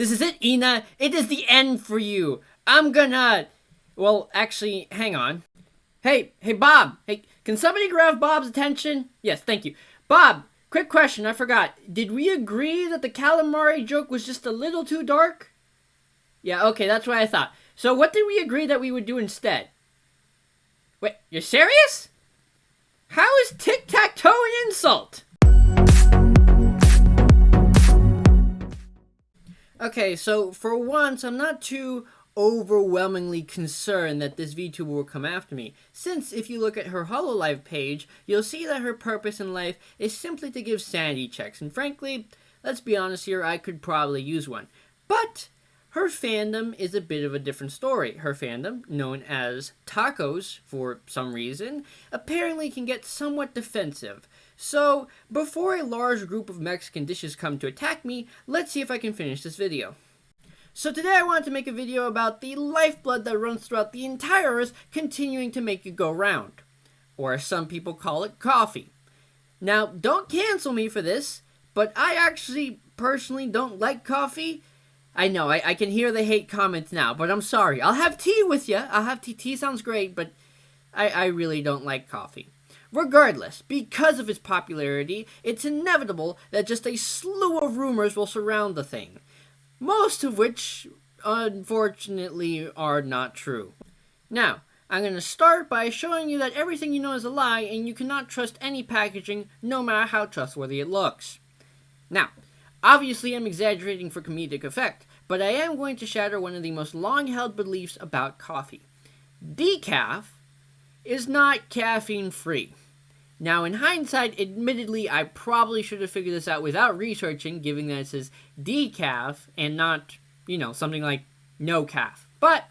This is it, Ina. It is the end for you. I'm gonna... Well, actually, hang on. Hey, Bob. Hey, can somebody grab Bob's attention? Yes, thank you. Bob, quick question, I forgot. Did we agree that the calamari joke was just a little too dark? Yeah, okay, that's what I thought. So what did we agree that we would do instead? Wait, you're serious? How is tic-tac-toe an insult? Okay, so for once, I'm not too overwhelmingly concerned that this VTuber will come after me, since if you look at her HoloLive page, you'll see that her purpose in life is simply to give sanity checks, and frankly, let's be honest here, I could probably use one. But her fandom is a bit of a different story. Her fandom, known as tacos for some reason, apparently can get somewhat defensive. So, before a large group of Mexican dishes come to attack me, let's see if I can finish this video. So today I wanted to make a video about the lifeblood that runs throughout the entire earth, continuing to make it go round. Or as some people call it, coffee. Now, don't cancel me for this, but I actually personally don't like coffee. I know, I can hear the hate comments now, but I'm sorry. I'll have tea with you. I'll have tea. Tea sounds great, but I really don't like coffee. Regardless, because of its popularity, it's inevitable that just a slew of rumors will surround the thing. Most of which, unfortunately, are not true. Now, I'm going to start by showing you that everything you know is a lie, and you cannot trust any packaging, no matter how trustworthy it looks. Now, obviously I'm exaggerating for comedic effect, but I am going to shatter one of the most long-held beliefs about coffee. Decaf is not caffeine-free. Now, in hindsight, admittedly, I probably should have figured this out without researching, given that it says decaf and not, something like no calf. But,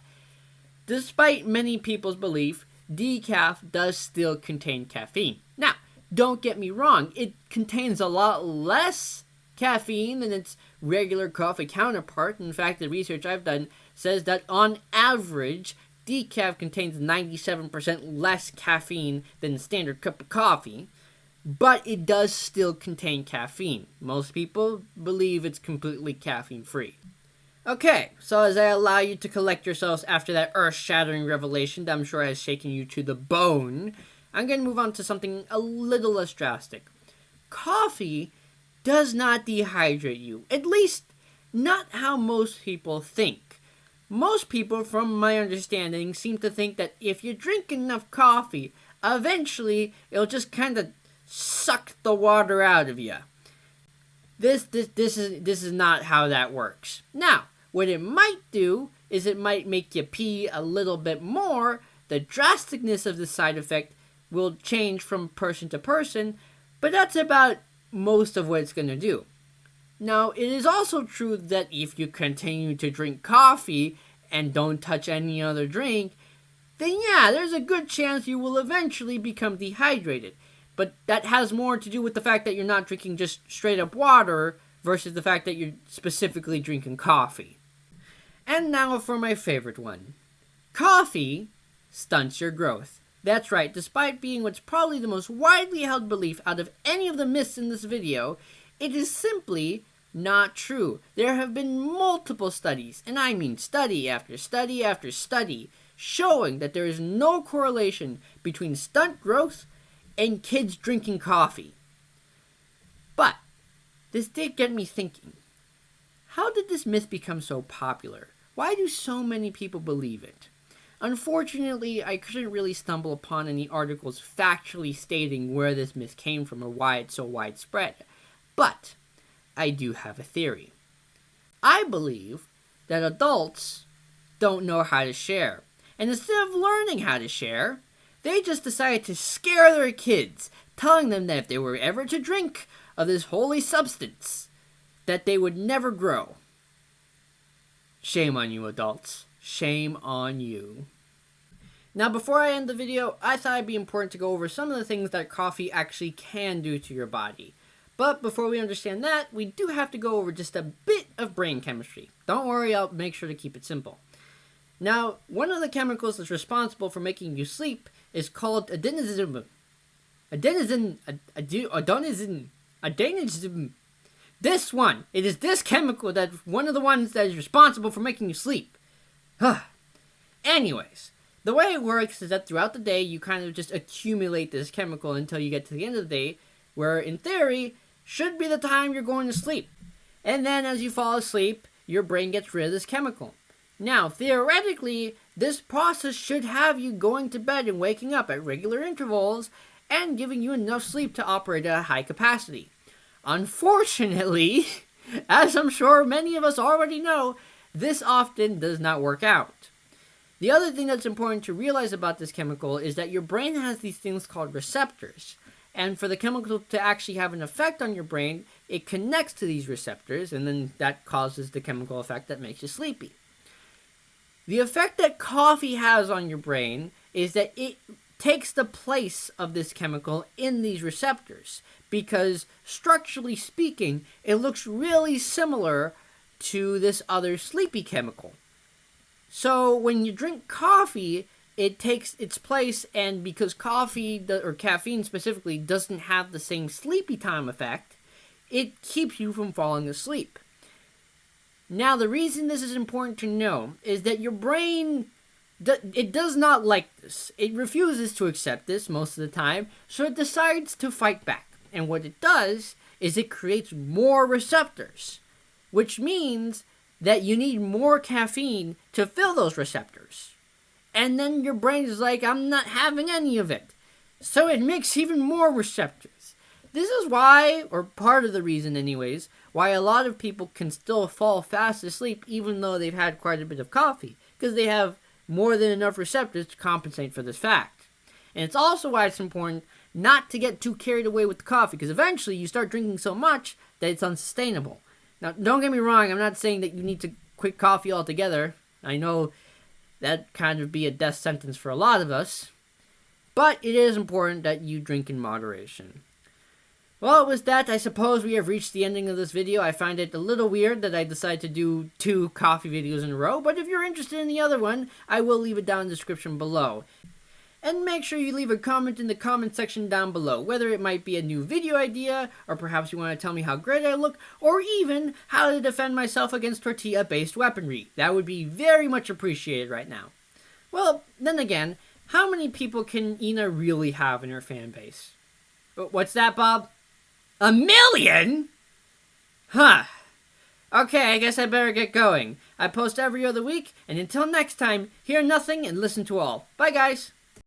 despite many people's belief, decaf does still contain caffeine. Now, don't get me wrong, it contains a lot less caffeine than its regular coffee counterpart. In fact, the research I've done says that on average, decaf contains 97% less caffeine than a standard cup of coffee, but it does still contain caffeine. Most people believe it's completely caffeine-free. Okay, so as I allow you to collect yourselves after that earth-shattering revelation that I'm sure has shaken you to the bone, I'm going to move on to something a little less drastic. Coffee does not dehydrate you, at least not how most people think. Most people, from my understanding, seem to think that if you drink enough coffee, eventually it'll just kind of suck the water out of you. This is not how that works. Now, what it might do is it might make you pee a little bit more. The drasticness of the side effect will change from person to person, but that's about most of what it's going to do. Now, it is also true that if you continue to drink coffee and don't touch any other drink, then yeah, there's a good chance you will eventually become dehydrated. But that has more to do with the fact that you're not drinking just straight up water versus the fact that you're specifically drinking coffee. And now for my favorite one. Coffee stunts your growth. That's right, despite being what's probably the most widely held belief out of any of the myths in this video, it is simply not true. There have been multiple studies, and I mean study after study after study, showing that there is no correlation between stunt growth and kids drinking coffee. But this did get me thinking. How did this myth become so popular? Why do so many people believe it? Unfortunately, I couldn't really stumble upon any articles factually stating where this myth came from or why it's so widespread. But I do have a theory. I believe that adults don't know how to share. And instead of learning how to share, they just decided to scare their kids, telling them that if they were ever to drink of this holy substance, that they would never grow. Shame on you, adults. Shame on you. Now, before I end the video, I thought it'd be important to go over some of the things that coffee actually can do to your body. But before we understand that, we do have to go over just a bit of brain chemistry. Don't worry, I'll make sure to keep it simple. Now, one of the chemicals that's responsible for making you sleep is called adenosine. This one. It is this chemical that's one of the ones that is responsible for making you sleep. Anyways, the way it works is that throughout the day, you kind of just accumulate this chemical until you get to the end of the day, where in theory, should be the time you're going to sleep. And then as you fall asleep, your brain gets rid of this chemical. Now, theoretically, this process should have you going to bed and waking up at regular intervals and giving you enough sleep to operate at a high capacity. Unfortunately, as I'm sure many of us already know, this often does not work out. The other thing that's important to realize about this chemical is that your brain has these things called receptors. And for the chemical to actually have an effect on your brain, it connects to these receptors, and then that causes the chemical effect that makes you sleepy. The effect that coffee has on your brain is that it takes the place of this chemical in these receptors, because structurally speaking, it looks really similar to this other sleepy chemical. So when you drink coffee, it takes its place, and because coffee, or caffeine specifically, doesn't have the same sleepy time effect, it keeps you from falling asleep. Now, the reason this is important to know is that your brain, it does not like this. It refuses to accept this most of the time, so it decides to fight back. And what it does is it creates more receptors, which means that you need more caffeine to fill those receptors. And then your brain is like, I'm not having any of it. So it makes even more receptors. This is why, or part of the reason anyways, why a lot of people can still fall fast asleep even though they've had quite a bit of coffee, because they have more than enough receptors to compensate for this fact. And it's also why it's important not to get too carried away with the coffee, because eventually you start drinking so much that it's unsustainable. Now, don't get me wrong, I'm not saying that you need to quit coffee altogether. I know that'd kind of be a death sentence for a lot of us, but it is important that you drink in moderation. Well, with that, I suppose we have reached the ending of this video. I find it a little weird that I decided to do 2 coffee videos in a row, but if you're interested in the other one, I will leave it down in the description below. And make sure you leave a comment in the comment section down below, whether it might be a new video idea, or perhaps you want to tell me how great I look, or even how to defend myself against tortilla-based weaponry. That would be very much appreciated right now. Well, then again, how many people can Ina really have in her fan base? What's that, Bob? 1 million? Huh. Okay, I guess I better get going. I post every other week, and until next time, hear nothing and listen to all. Bye, guys!